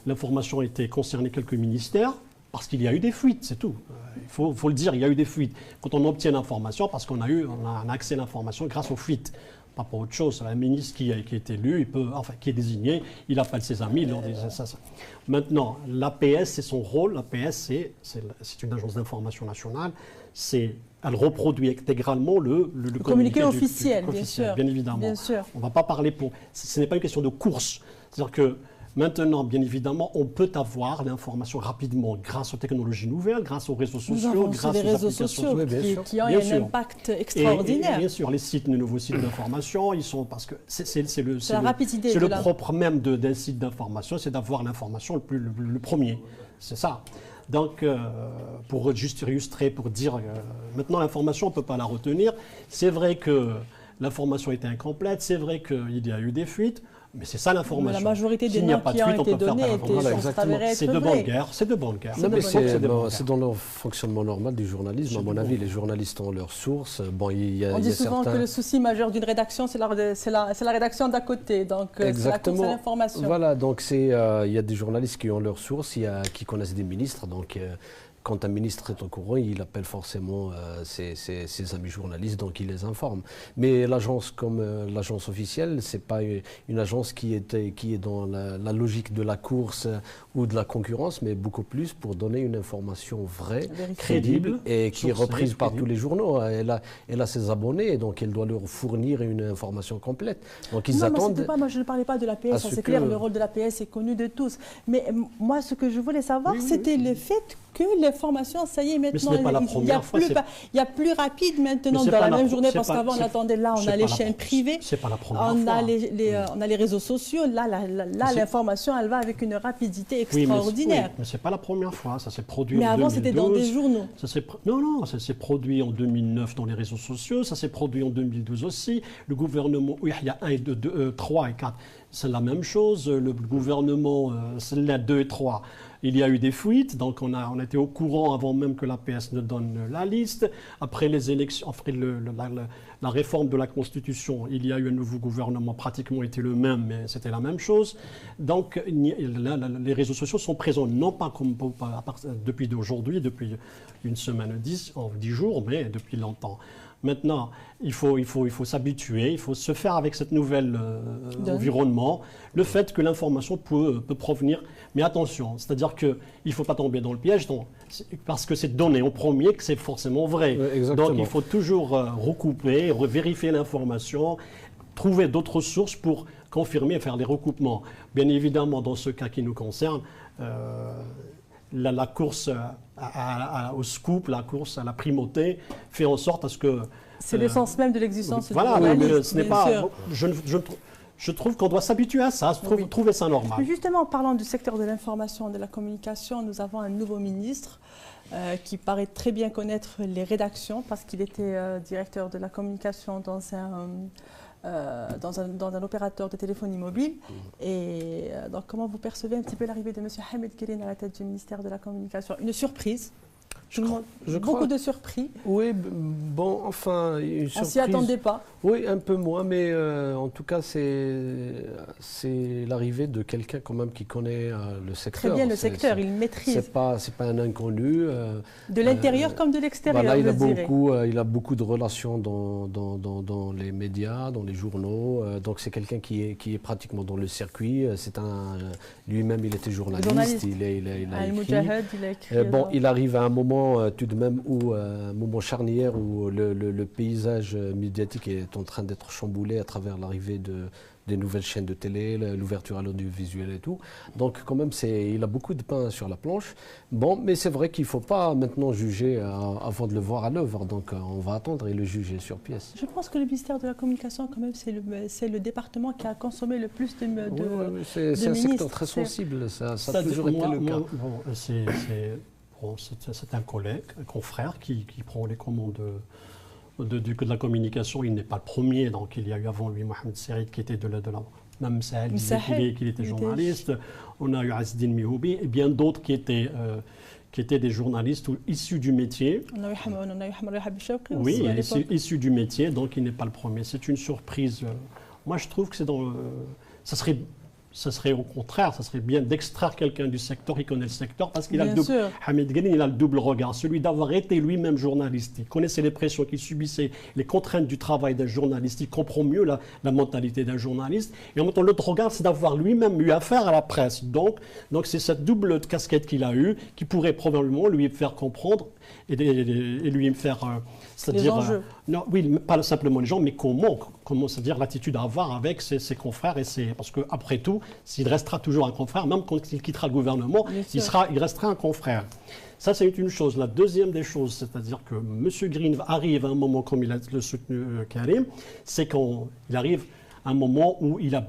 l'information était concernée quelques ministères parce qu'il y a eu des fuites, c'est tout. Il faut le dire, il y a eu des fuites. Quand on obtient l'information, parce qu'on a un accès à l'information grâce aux fuites. Pas pour autre chose. Un ministre qui est élu, qui est désigné, il appelle ses amis, il leur dit ça. Maintenant, l'APS, c'est son rôle. L'APS, c'est une agence d'information nationale. C'est elle reproduit intégralement le communiqué du officiel, bien officiel, sûr. bien évidemment. Bien sûr. On ne va pas parler pour... Ce n'est pas une question de course. C'est-à-dire que maintenant, bien évidemment, on peut avoir l'information rapidement grâce aux technologies nouvelles, grâce aux réseaux sociaux, grâce les aux réseaux applications sociaux qui ont Bien un sûr. impact Et extraordinaire. bien sûr, les nouveaux sites d'information, ils sont parce que c'est la rapidité c'est de le la- propre même d'un site d'information, c'est d'avoir l'information le premier. C'est ça. Donc, pour juste illustrer, pour dire, maintenant l'information, on ne peut pas la retenir. C'est vrai que l'information était incomplète, c'est vrai qu'il y a eu des fuites, mais c'est ça Mais l'information. la majorité des S'il n'y a noms pas de qui ont fuite, on été peut faire donnés pas étaient l'information. Voilà, sont exactement. avérés C'est être de bonne vrais. guerre, c'est de bonne guerre. Non, mais C'est de bonne c'est guerre. dans le fonctionnement normal du journalisme. C'est À mon de avis, bon. les journalistes ont leurs sources. Bon, il y a, On il y dit a souvent certains... que le souci majeur d'une rédaction, c'est la rédaction d'à côté. Donc, c'est la course à Exactement. l'information. Voilà, donc il y a des journalistes qui ont leurs sources, qui connaissent des ministres. Donc, quand un ministre est au courant, il appelle forcément ses amis journalistes, donc il les informe. Mais l'agence, comme l'agence officielle, c'est pas une agence qui est dans la logique de la course ou de la concurrence, mais beaucoup plus pour donner une information vraie, Vérifiée. crédible et qui est Sourcée, reprise par crédible. tous les journaux. Elle a ses abonnés, donc elle doit leur fournir une information complète. Donc ils Non, mais attendent... c'était pas, moi je ne parlais pas de à l'APS, ce c'est clair, que- le rôle de l'APS est connu de tous. Mais moi, ce que je voulais savoir, Oui, oui, c'était le fait que l'information, ça y est, maintenant, ce n'est pas la il y a première fois, il y a plus rapide maintenant Mais c'est dans pas la la même pro- journée, c'est parce pas- qu'avant, on c'est- attendait là, on c'est a pas les la chaînes pro- privées, c'est pas la première on a fois. on a les réseaux sociaux, là, c'est- l'information, elle va avec une rapidité Oui, extraordinaire. mais c'est pas la première fois. Ça s'est produit Mais en avant, 2012. c'était dans des journaux. Non, ça s'est produit en 2009 dans les réseaux sociaux, ça s'est produit en 2012 aussi. Le gouvernement, oui, il y a 1 et 2, 3 et 4, c'est la même chose. Le gouvernement, c'est là 2 et 3. Il y a eu des fuites, donc on était au courant avant même que l'APS ne donne la liste. Après les élections, après la réforme de la Constitution, il y a eu un nouveau gouvernement, pratiquement était le même, mais c'était la même chose. Donc les réseaux sociaux sont présents, non pas comme depuis d'aujourd'hui, depuis une semaine, 10 jours, mais depuis longtemps. Maintenant, il faut s'habituer, il faut se faire avec cette nouvelle environnement. Le fait que l'information peut provenir, mais attention, c'est-à-dire qu'il ne faut pas tomber dans le piège, parce que c'est donné en premier que c'est forcément vrai. Exactement. Donc il faut toujours recouper, vérifier l'information, trouver d'autres sources pour confirmer et faire les recoupements. Bien évidemment, dans ce cas qui nous concerne, la course au scoop, la course à la primauté, fait en sorte à ce que... C'est l'essence même de l'existence Voilà, du mais journalisme, ce n'est bien pas... sûr. Je trouve qu'on doit s'habituer à ça, trouver ça normal. Mais justement, en parlant du secteur de l'information et de la communication, nous avons un nouveau ministre qui paraît très bien connaître les rédactions parce qu'il était directeur de la communication dans un opérateur de téléphonie mobile. Et donc, comment vous percevez un petit peu l'arrivée de M. Hamid Kirin à la tête du ministère de la Communication? Une surprise? Beaucoup de surpris. Oui, bon, enfin, une surprise. On s'y attendait pas. Oui, un peu moins, mais en tout cas, c'est l'arrivée de quelqu'un quand même qui connaît le secteur. Très bien le secteur, il maîtrise. C'est pas un inconnu. De l'intérieur comme de l'extérieur, Voilà, je il a beaucoup de relations dans les médias, dans les journaux. Donc c'est quelqu'un qui est pratiquement dans le circuit. Lui-même, il était journaliste. Il a écrit. Il a écrit. Bon, il arrive à un moment tout de même un moment charnière où le paysage médiatique est en train d'être chamboulé à travers l'arrivée des nouvelles chaînes de télé, l'ouverture à l'audiovisuel et tout. Donc quand même, il a beaucoup de pain sur la planche. Bon, mais c'est vrai qu'il ne faut pas maintenant juger avant de le voir à l'œuvre. Donc on va attendre et le juger sur pièce. Je pense que le ministère de la Communication, quand même, c'est le département qui a consommé le plus de oui, c'est un secteur très sensible. Ça a toujours été le cas. C'est un collègue, un confrère qui prend les commandes de la communication. Il n'est pas le premier, donc il y a eu avant lui Mohamed Serid qui était de la même salle, qui était journaliste. On a eu Azdine Mihoubi et bien d'autres qui étaient des journalistes issus du métier. On a eu Hamad Rehab Chawki aussi. Oui, issus du métier, donc il n'est pas le premier. C'est une surprise. Moi, je trouve que ça serait ce serait au contraire, ça serait bien d'extraire quelqu'un du secteur qui connaît le secteur, parce qu'il a le double. sûr. Hamid Green, il a le double regard, celui d'avoir été lui-même journaliste. Il connaissait les pressions qu'il subissait, les contraintes du travail d'un journaliste. Il comprend mieux la mentalité d'un journaliste. Et en même temps, l'autre regard, c'est d'avoir lui-même eu affaire à la presse. Donc c'est cette double casquette qu'il a eue qui pourrait probablement lui faire comprendre et lui faire... c'est-à-dire, non, oui, pas simplement les gens, mais comment c'est-à-dire l'attitude à avoir avec ses confrères parce qu'après tout, s'il restera toujours un confrère, même quand il quittera le gouvernement, il restera un confrère. Ça, c'est une chose. La deuxième des choses, c'est-à-dire que M. Green arrive à un moment, comme il a le soutenu Karim, c'est qu'il arrive à un moment où il a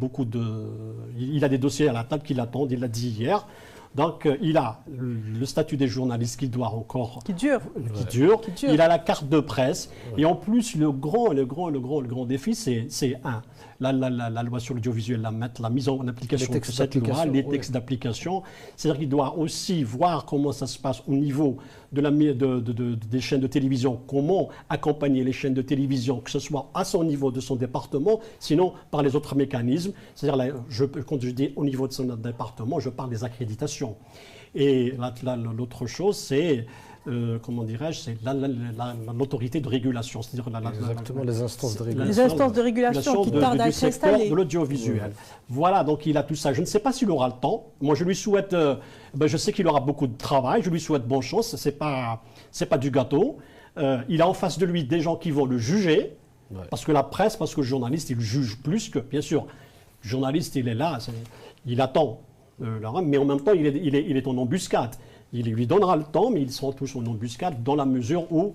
il a des dossiers à la table qui l'attendent, il l'a dit hier. Donc, il a le statut des journalistes qui doit encore... Qui dure. Il a la carte de presse. Ouais. Et en plus, le grand défi, c'est la loi sur l'audiovisuel, la mise en application de cette loi, les textes d'application. C'est-à-dire qu'il doit aussi voir comment ça se passe au niveau des chaînes de télévision, comment accompagner les chaînes de télévision, que ce soit à son niveau de son département, sinon par les autres mécanismes. C'est-à-dire, quand je dis au niveau de son département, je parle des accréditations. Et l'autre chose, c'est... comment dirais-je, c'est l'autorité de régulation, c'est-à-dire exactement les instances de régulation. Les instances de régulation qui tardent à être installées. De l'audiovisuel. Voilà, donc il a tout ça. Je ne sais pas s'il aura le temps. Moi, je lui souhaite. Je sais qu'il aura beaucoup de travail. Je lui souhaite bonne chance. C'est pas du gâteau. Il a en face de lui des gens qui vont le juger, parce que la presse, parce que le journaliste, il juge plus que, bien sûr, le journaliste, il est là, il attend, mais en même temps, il est en embuscade. Il lui donnera le temps, mais ils seront tous en embuscade dans la mesure où,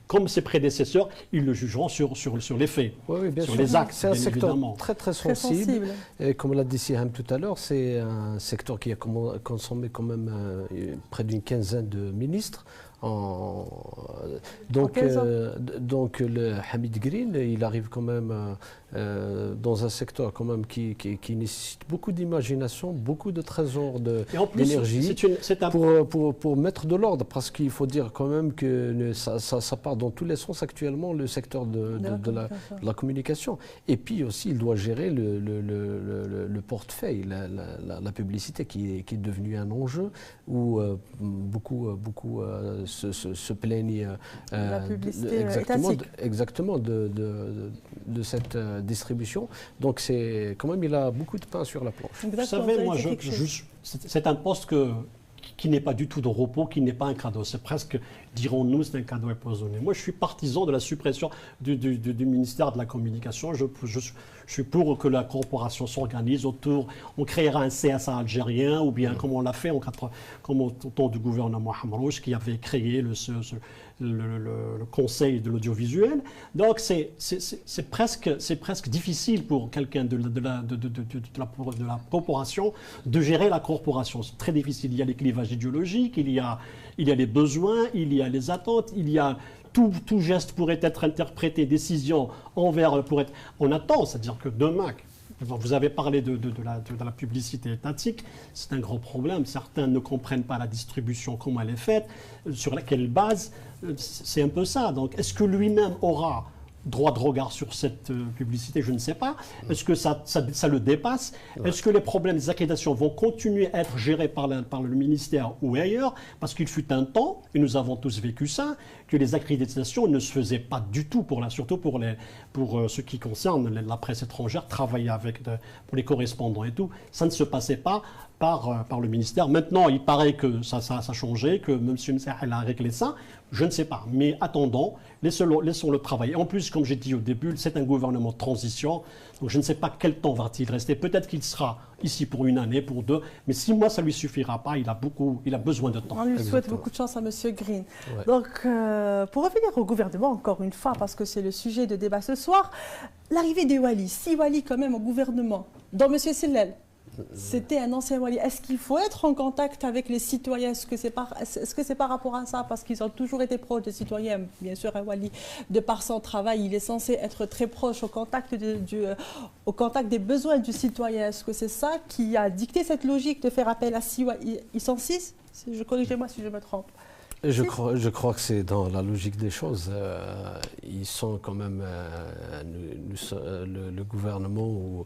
comme ses prédécesseurs, ils le jugeront sur les faits, bien sur sûr. les actes. C'est un secteur évidemment. très sensible. Et comme l'a dit Siham tout à l'heure, c'est un secteur qui a consommé quand même près d'une quinzaine de ministres. Donc le Hamid Green, il arrive quand même dans un secteur quand même qui nécessite beaucoup d'imagination, beaucoup de trésors d'énergie pour mettre de l'ordre, parce qu'il faut dire quand même que ça part dans tous les sens actuellement, le secteur de la communication. Et puis aussi, il doit gérer le portefeuille, la publicité qui est devenue un enjeu où beaucoup se plaignent la publicité exactement de cette distribution. Donc c'est quand même, il a beaucoup de pain sur la planche. Vous savez, moi, c'est un poste qui n'est pas du tout de repos, qui n'est pas un cadeau. C'est presque, dirons-nous, c'est un cadeau empoisonné. Moi, je suis partisan de la suppression du ministère de la Communication. Je suis pour que la corporation s'organise autour. On créera un CSA algérien, ou bien comme on l'a fait comme au temps du gouvernement Hamrouche, qui avait créé le Conseil de l'audiovisuel. Donc, c'est presque difficile pour quelqu'un de la corporation de gérer la corporation. C'est très difficile. Il y a les clivages idéologiques, il y a les besoins, il y a les attentes, il y a tout geste pourrait être interprété, décision on attend, c'est-à-dire que demain, vous avez parlé de la publicité étatique, c'est un gros problème. Certains ne comprennent pas la distribution, comment elle est faite, sur laquelle base. C'est un peu ça. Donc, est-ce que lui-même aura droit de regard sur cette publicité? Je ne sais pas. Est-ce que ça le dépasse? Est-ce que les problèmes des accréditations vont continuer à être gérés par le ministère ou ailleurs? Parce qu'il fut un temps, et nous avons tous vécu ça, que les accréditations ne se faisaient pas du tout, surtout pour ce qui concerne la presse étrangère, travailler pour les correspondants et tout. Ça ne se passait pas par le ministère. Maintenant, il paraît que ça a changé, que M. Msahel a réglé ça. Je ne sais pas. Mais attendons, laissons le travail. Et en plus, comme j'ai dit au début, c'est un gouvernement de transition. Donc je ne sais pas quel temps va-t-il rester. Peut-être qu'il sera ici pour une année, pour deux. Mais 6 mois, ça ne lui suffira pas. Il a besoin de temps. On lui souhaite beaucoup de chance à M. Green. Ouais. Donc, pour revenir au gouvernement, encore une fois, parce que c'est le sujet de débat ce soir, l'arrivée des Wali, 6 Wali quand même au gouvernement, dont M. Sellel. C'était un ancien Wali. Est-ce qu'il faut être en contact avec les citoyens? Est-ce que c'est par rapport à ça? Parce qu'ils ont toujours été proches des citoyens. Bien sûr, un Wali, de par son travail, il est censé être très proche au contact des besoins du citoyen. Est-ce que c'est ça qui a dicté cette logique de faire appel à 6 Wali? Ils sont 6? Corrigez-moi si je me trompe. Je crois que c'est dans la logique des choses. Ils sont quand même le gouvernement où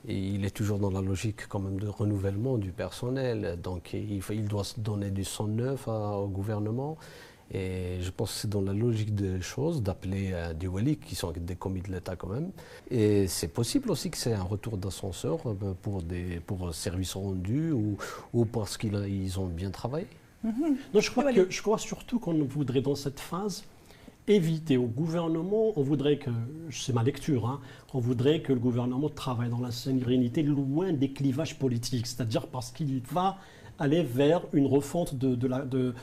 Et il est toujours dans la logique quand même de renouvellement du personnel. Donc il doit se donner du sang neuf au gouvernement. Et je pense que c'est dans la logique des choses d'appeler des wali, qui sont des commis de l'État quand même. Et c'est possible aussi que c'est un retour d'ascenseur pour services rendus ou parce qu'ils ont bien travaillé. Non, je crois surtout qu'on voudrait dans cette phase éviter au gouvernement, on voudrait que, c'est ma lecture, hein, on voudrait que le gouvernement travaille dans la sérénité loin des clivages politiques, c'est-à-dire parce qu'il va aller vers une refonte de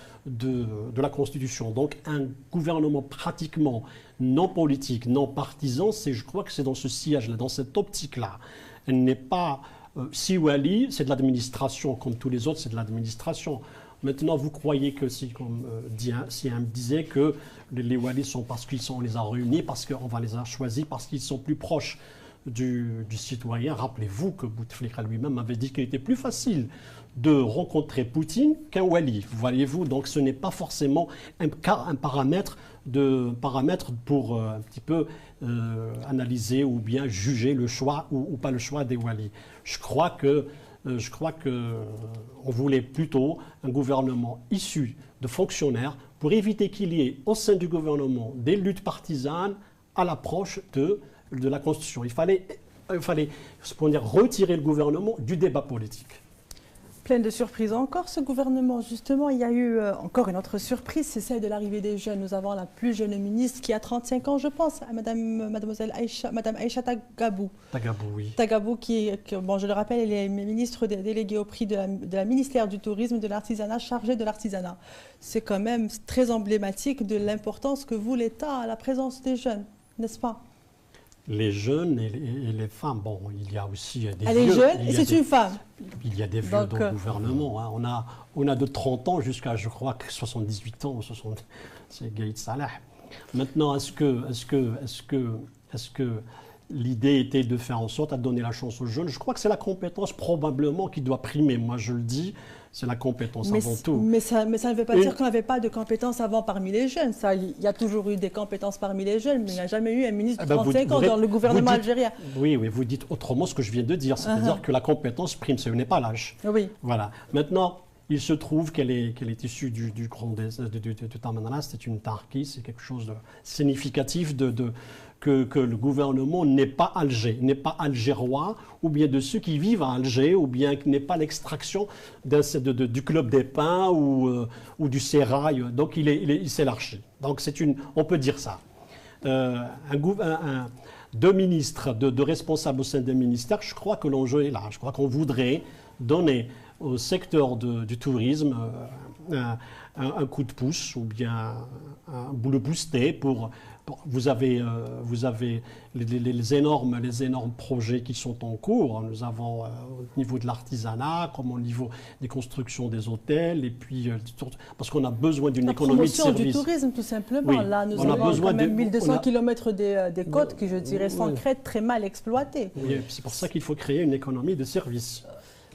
la Constitution. Donc un gouvernement pratiquement non politique, non partisan, je crois que c'est dans ce sillage-là, dans cette optique-là. Elle n'est pas... si Wali, c'est de l'administration, comme tous les autres, c'est de l'administration. Maintenant, vous croyez que si on disait que les Walis sont parce qu'on les a réunis, parce qu'on va les avoir choisis, parce qu'ils sont plus proches du citoyen. Rappelez-vous que Bouteflika lui-même avait dit qu'il était plus facile de rencontrer Poutine qu'un Wali. Voyez-vous, donc ce n'est pas forcément un paramètre pour un petit peu analyser ou bien juger le choix ou pas le choix des Walis. Je crois que on voulait plutôt un gouvernement issu de fonctionnaires pour éviter qu'il y ait au sein du gouvernement des luttes partisanes à l'approche de la Constitution. Il fallait retirer le gouvernement du débat politique. Plein de surprises encore, ce gouvernement. Justement, il y a eu encore une autre surprise, c'est celle de l'arrivée des jeunes. Nous avons la plus jeune ministre qui a 35 ans, je pense, Mademoiselle Aïcha, Madame Aïcha Tagabou. Tagabou, oui. Tagabou, bon, je le rappelle, elle est ministre déléguée au prix de la ministère du Tourisme et de l'Artisanat, chargée de l'artisanat. C'est quand même très emblématique de l'importance que vous, l'État, à la présence des jeunes, n'est-ce pas? Les jeunes et les femmes, bon, il y a aussi des vieux. Elle est jeune et c'est une femme. Il y a des vieux dans le gouvernement. Hein. On a de 30 ans jusqu'à, je crois, 78 ans. C'est Gaïd Salah. Maintenant, est-ce que l'idée était de faire en sorte de donner la chance aux jeunes? Je crois que c'est la compétence probablement qui doit primer. Moi, je le dis, c'est la compétence avant tout. Mais ça ne veut pas dire qu'on n'avait pas de compétences avant parmi les jeunes. Il y a toujours eu des compétences parmi les jeunes, mais il n'y a jamais eu un ministre de 35 ans dans le gouvernement algérien. Oui, vous dites autrement ce que je viens de dire. C'est-à-dire que la compétence prime, ce n'est pas l'âge. Oui. Voilà. Maintenant, il se trouve qu'elle est issue du grand du Tamanana. C'est une tarki, c'est quelque chose de significatif que le gouvernement n'est pas algérois, ou bien de ceux qui vivent à Alger, ou bien que n'est pas l'extraction du club des pins ou du sérail. Donc il s'élargit. Donc on peut dire ça. Deux ministres, de responsables au sein des ministères, je crois que l'enjeu est là. Je crois qu'on voudrait donner au secteur du tourisme un coup de pouce ou bien le booster vous avez les énormes projets qui sont en cours. Nous avons au niveau de l'artisanat, comme au niveau des constructions des hôtels, et puis parce qu'on a besoin d'une économie de service. La promotion du tourisme, tout simplement. Oui, là, nous avons quand même 1200 km des côtes qui, je dirais, sont très mal exploitées. Oui, c'est pour ça qu'il faut créer une économie de service.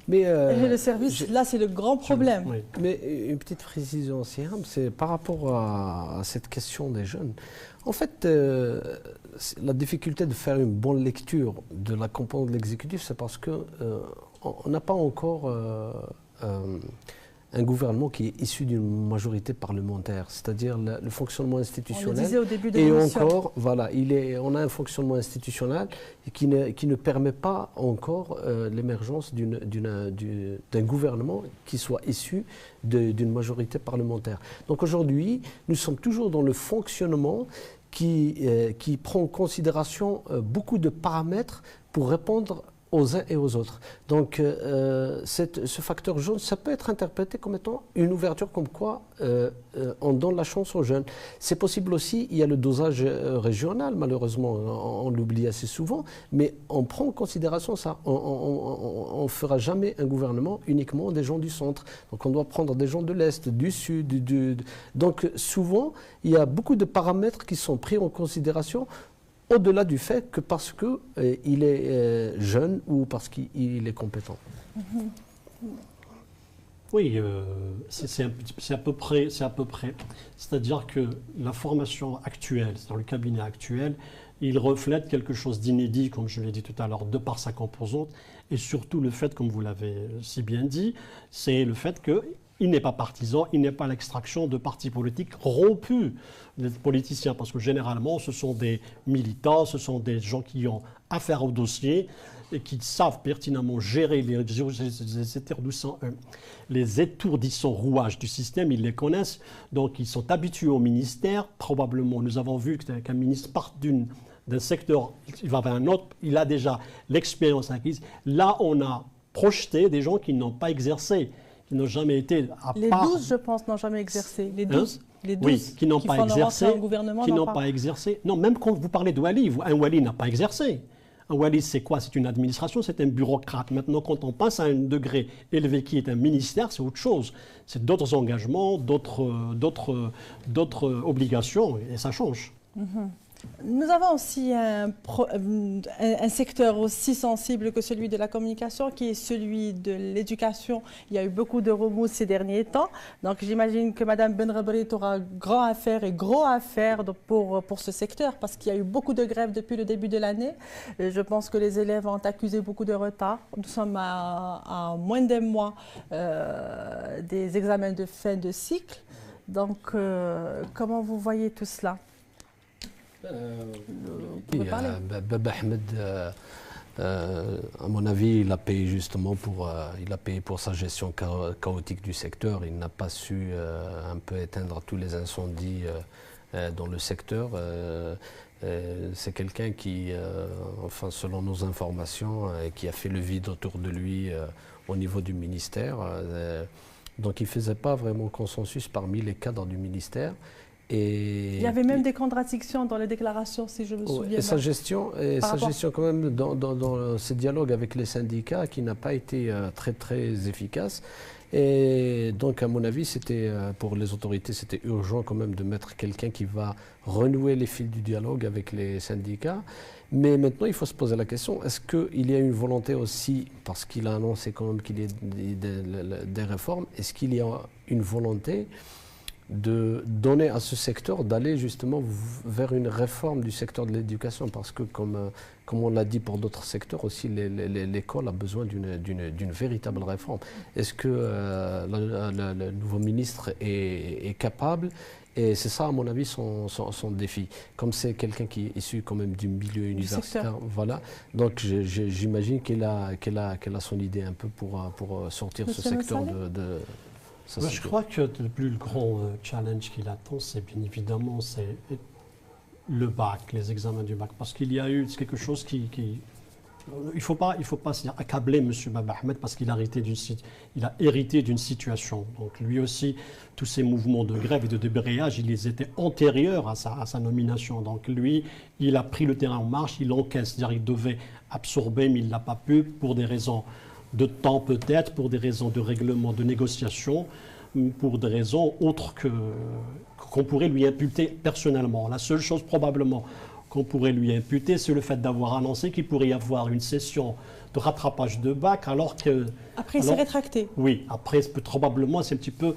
Mais le service, là, c'est le grand problème. Oui. Mais une petite précision, c'est par rapport à cette question des jeunes. En fait, la difficulté de faire une bonne lecture de la composante de l'exécutif, c'est parce qu'on n'a pas encore un gouvernement qui est issu d'une majorité parlementaire, c'est-à-dire le fonctionnement institutionnel. On le disait au début de et l'émission. Encore, voilà, on a un fonctionnement institutionnel qui ne permet pas encore l'émergence d'un gouvernement qui soit issu d'une majorité parlementaire. Donc aujourd'hui, nous sommes toujours dans le fonctionnement qui prend en considération beaucoup de paramètres pour répondre aux uns et aux autres. Donc ce facteur jaune, ça peut être interprété comme étant une ouverture, comme quoi on donne la chance aux jeunes. C'est possible aussi, il y a le dosage régional, malheureusement, on l'oublie assez souvent, mais on prend en considération ça. On ne fera jamais un gouvernement uniquement des gens du centre. Donc on doit prendre des gens de l'Est, du Sud. Donc souvent, il y a beaucoup de paramètres qui sont pris en considération au-delà du fait que parce qu'il est jeune ou parce qu'il est compétent. Oui, c'est à peu près. C'est-à-dire que la formation actuelle, dans le cabinet actuel, il reflète quelque chose d'inédit, comme je l'ai dit tout à l'heure, de par sa composante, et surtout le fait, comme vous l'avez si bien dit, c'est le fait qu'il n'est pas partisan, il n'est pas l'extraction de partis politiques rompus, les politiciens, parce que généralement, ce sont des militants, ce sont des gens qui ont affaire au dossier, et qui savent pertinemment gérer les étourdissants rouages du système, ils les connaissent, donc ils sont habitués au ministère. Probablement, nous avons vu qu'un ministre part d'un secteur, il va vers un autre, il a déjà l'expérience acquise. Là, on a projeté des gens qui n'ont pas exercé, qui n'ont jamais été à les part. 12, je pense, n'ont jamais exercé. Les 12, les 12 oui, qui n'ont pas exercé. Qui n'ont pas exercé. Non, même quand vous parlez de wali, un wali n'a pas exercé. Un wali, c'est quoi? C'est une administration, c'est un bureaucrate. Maintenant, quand on passe à un degré élevé qui est un ministère, c'est autre chose. C'est d'autres engagements, d'autres obligations, et ça change. Nous avons aussi un secteur aussi sensible que celui de la communication, qui est celui de l'éducation. Il y a eu beaucoup de remous ces derniers temps. Donc j'imagine que Mme Benrabrit aura grand à faire et gros à faire pour ce secteur, parce qu'il y a eu beaucoup de grèves depuis le début de l'année. Je pense que les élèves ont accusé beaucoup de retard. Nous sommes à moins d'un mois des examens de fin de cycle. Donc comment vous voyez tout cela? Baba Ahmed, à mon avis, il a payé justement pour sa gestion chaotique du secteur. Il n'a pas su un peu éteindre tous les incendies dans le secteur. C'est quelqu'un qui, enfin, selon nos informations, qui a fait le vide autour de lui au niveau du ministère. Donc il ne faisait pas vraiment consensus parmi les cadres du ministère. Et il y avait même des contradictions dans les déclarations, si je me souviens. Et sa gestion quand même dans ce dialogue avec les syndicats qui n'a pas été très très efficace. Et donc à mon avis, c'était pour les autorités, c'était urgent quand même de mettre quelqu'un qui va renouer les fils du dialogue avec les syndicats. Mais maintenant, il faut se poser la question, est-ce qu'il y a une volonté aussi, parce qu'il a annoncé quand même qu'il y a des réformes, est-ce qu'il y a une volonté de donner à ce secteur d'aller justement vers une réforme du secteur de l'éducation, parce que comme on l'a dit pour d'autres secteurs aussi, l'école a besoin d'une véritable réforme. Est-ce que le nouveau ministre est capable? Et c'est ça, à mon avis, son défi. Comme c'est quelqu'un qui est issu quand même du milieu universitaire, voilà. Donc j'imagine qu'elle a son idée un peu pour sortir ce secteur de je crois que le plus grand challenge qu'il attend, c'est bien évidemment le bac, les examens du bac. Parce qu'il y a eu quelque chose qui il ne faut pas accabler M. Baba Ahmed, parce qu'il a hérité d'une situation. Donc lui aussi, tous ces mouvements de grève et de débrayage, ils étaient antérieurs à sa nomination. Donc lui, il a pris le terrain en marche, il encaisse. C'est-à-dire qu'il devait absorber, mais il ne l'a pas pu pour des raisons de temps peut-être, pour des raisons de règlement, de négociation, pour des raisons autres qu'on pourrait lui imputer personnellement. La seule chose probablement qu'on pourrait lui imputer, c'est le fait d'avoir annoncé qu'il pourrait y avoir une session de rattrapage de bac, alors que... Après, il s'est rétracté. Oui, après, probablement, c'est un petit peu,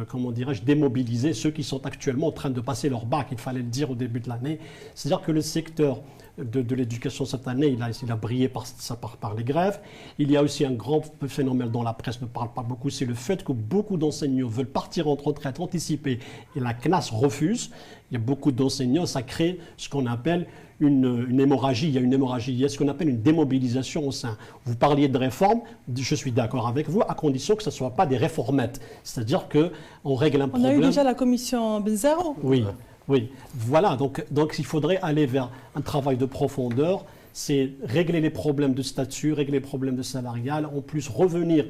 comment dirais-je, démobiliser ceux qui sont actuellement en train de passer leur bac. Il fallait le dire au début de l'année. C'est-à-dire que le secteur de l'éducation cette année, il a brillé par les grèves. Il y a aussi un grand phénomène dont la presse ne parle pas beaucoup, c'est le fait que beaucoup d'enseignants veulent partir en retraite anticipée et la CNAS refuse. Il y a beaucoup d'enseignants, ça crée ce qu'on appelle une hémorragie. Il y a une hémorragie, il y a ce qu'on appelle une démobilisation au sein. Vous parliez de réforme, je suis d'accord avec vous, à condition que ce ne soit pas des réformettes. C'est-à-dire qu'on règle un problème. On a eu déjà la commission Benzaro. Oui. Oui, voilà, donc il faudrait aller vers un travail de profondeur, c'est régler les problèmes de statut, régler les problèmes de salarial, en plus revenir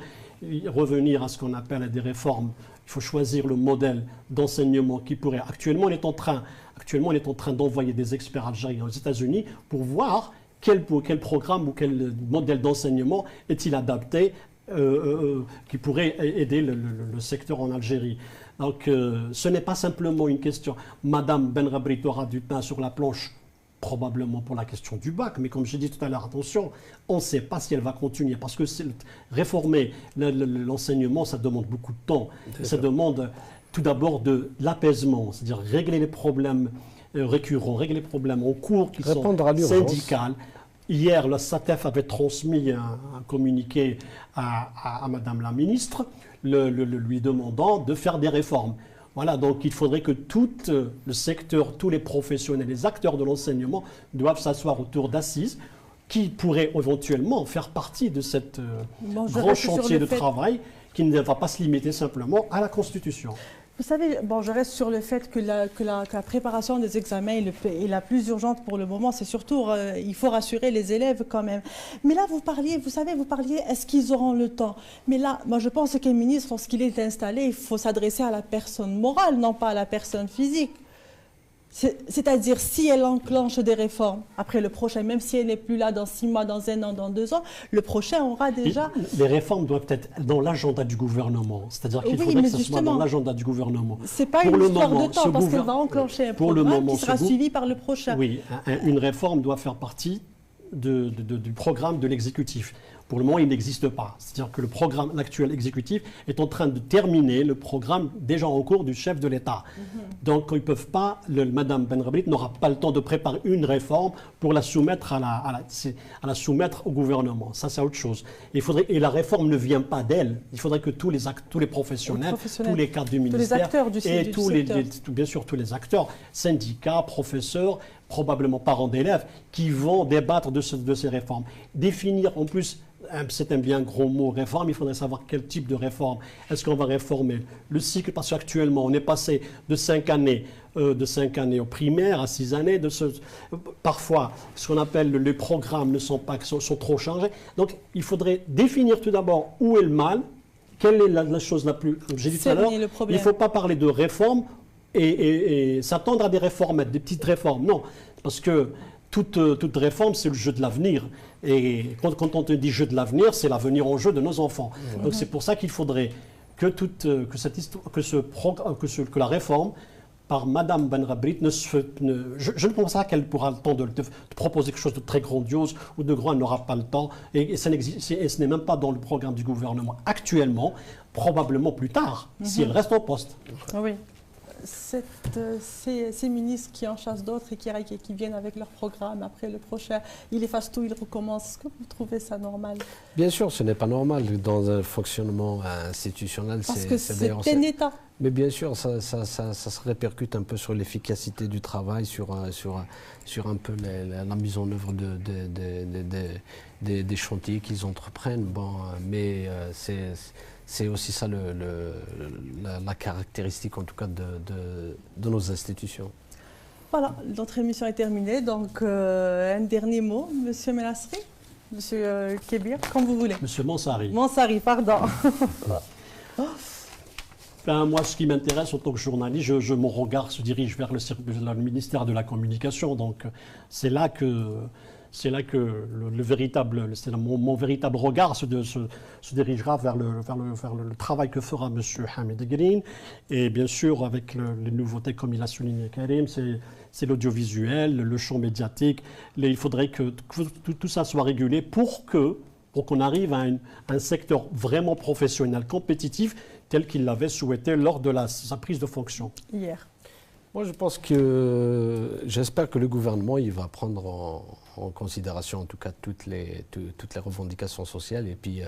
à ce qu'on appelle des réformes. Il faut choisir le modèle d'enseignement qui pourrait... Actuellement, on est en train d'envoyer des experts algériens aux États-Unis pour voir quel programme ou quel modèle d'enseignement est-il adapté qui pourrait aider le secteur en Algérie. Donc, ce n'est pas simplement une question. Madame Benrabrit aura du pain sur la planche, probablement pour la question du bac, mais comme j'ai dit tout à l'heure, attention, on ne sait pas si elle va continuer, parce que réformer l'enseignement, ça demande beaucoup de temps. Ça demande tout d'abord de l'apaisement, c'est-à-dire régler les problèmes récurrents, régler les problèmes en cours qui Répondre sont à l'urgence. syndicales. Hier, le SATEF avait transmis un communiqué à Madame la ministre, lui demandant de faire des réformes. Voilà, donc il faudrait que tout le secteur, tous les professionnels, les acteurs de l'enseignement doivent s'asseoir autour d'assises qui pourraient éventuellement faire partie de cet grand chantier de travail qui ne va pas se limiter simplement à la Constitution. Vous savez, bon, je reste sur le fait que la préparation des examens est la plus urgente pour le moment. C'est surtout, il faut rassurer les élèves quand même. Mais là, vous parliez, est-ce qu'ils auront le temps? Mais là, moi, je pense qu'un ministre, lorsqu'il est installé, il faut s'adresser à la personne morale, non pas à la personne physique. C'est-à-dire, si elle enclenche des réformes, après le prochain, même si elle n'est plus là dans 6 mois, dans 1 an, dans 2 ans, le prochain aura déjà... Les réformes doivent être dans l'agenda du gouvernement. C'est-à-dire qu'il faudrait que ce soit dans l'agenda du gouvernement. Ce n'est pas une histoire de temps, parce qu'elle va enclencher un programme qui sera suivi par le prochain. Oui, une réforme doit faire partie du programme de l'exécutif. Pour le moment, il n'existe pas. C'est-à-dire que l'actuel exécutif est en train de terminer le programme déjà en cours du chef de l'État. Donc, ils ne peuvent pas, Mme Benrabrit n'aura pas le temps de préparer une réforme pour la soumettre, la soumettre au gouvernement. Ça, c'est autre chose. Et la réforme ne vient pas d'elle. Il faudrait que tous les professionnels, tous les cadres du ministère, tous les acteurs du secteur. Bien sûr, tous les acteurs, syndicats, professeurs, probablement parents d'élèves, qui vont débattre de ces réformes. Définir en plus, c'est un bien gros mot, réforme, il faudrait savoir quel type de réforme. Est-ce qu'on va réformer le cycle? Parce qu'actuellement, on est passé de 5 années au primaire à 6 années. Parfois, ce qu'on appelle les programmes sont trop changés. Donc, il faudrait définir tout d'abord où est le mal, quelle est la chose la plus... J'ai dit tout à l'heure, il ne faut pas parler de réforme et s'attendre à des réformes, des petites réformes. Non, parce que toute réforme, c'est le jeu de l'avenir. Et quand on te dit jeu de l'avenir, c'est l'avenir en jeu de nos enfants. Donc c'est pour ça qu'il faudrait que la réforme par Mme Benrabrit je ne pense pas qu'elle pourra le temps de proposer quelque chose de très grandiose ou de grand, elle n'aura pas le temps. Et ce n'est même pas dans le programme du gouvernement actuellement, probablement plus tard, si elle reste en poste. Oui. Ces ministres qui en chassent d'autres et qui viennent avec leur programme après le prochain, ils effacent tout, ils recommencent. Est-ce que vous trouvez ça normal? Bien sûr, ce n'est pas normal dans un fonctionnement institutionnel. Parce que c'est un État. Mais bien sûr, ça se répercute un peu sur l'efficacité du travail, sur un peu la mise en œuvre des chantiers qu'ils entreprennent. Bon, mais c'est aussi ça la caractéristique, en tout cas, de nos institutions. Voilà, notre émission est terminée. Donc, un dernier mot, M. Menassri, M. Kébir, comme vous voulez. M. Mansari. Mansari, pardon. Moi, ce qui m'intéresse en tant que journaliste, mon regard se dirige vers le ministère de la Communication. Donc, c'est là que mon véritable regard se dirigera vers le travail que fera M. Hamid Green. Et bien sûr, avec les nouveautés, comme il a souligné Karim, c'est l'audiovisuel, le champ médiatique. Il faudrait que tout ça soit régulé pour qu'on arrive à un secteur vraiment professionnel, compétitif, tel qu'il l'avait souhaité lors de sa prise de fonction. Hier. Moi, j'espère que le gouvernement il va prendre en considération, en tout cas, toutes les revendications sociales. Et puis,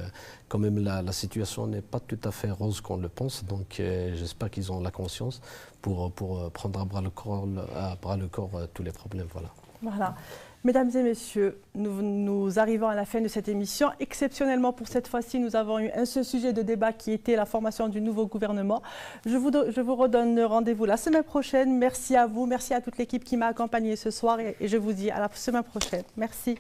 quand même, la situation n'est pas tout à fait rose qu'on le pense. Donc, j'espère qu'ils ont la conscience pour prendre à bras le corps tous les problèmes. Voilà. Mesdames et messieurs, nous arrivons à la fin de cette émission. Exceptionnellement, pour cette fois-ci, nous avons eu un seul sujet de débat qui était la formation du nouveau gouvernement. Je vous redonne rendez-vous la semaine prochaine. Merci à vous, merci à toute l'équipe qui m'a accompagnée ce soir et je vous dis à la semaine prochaine. Merci.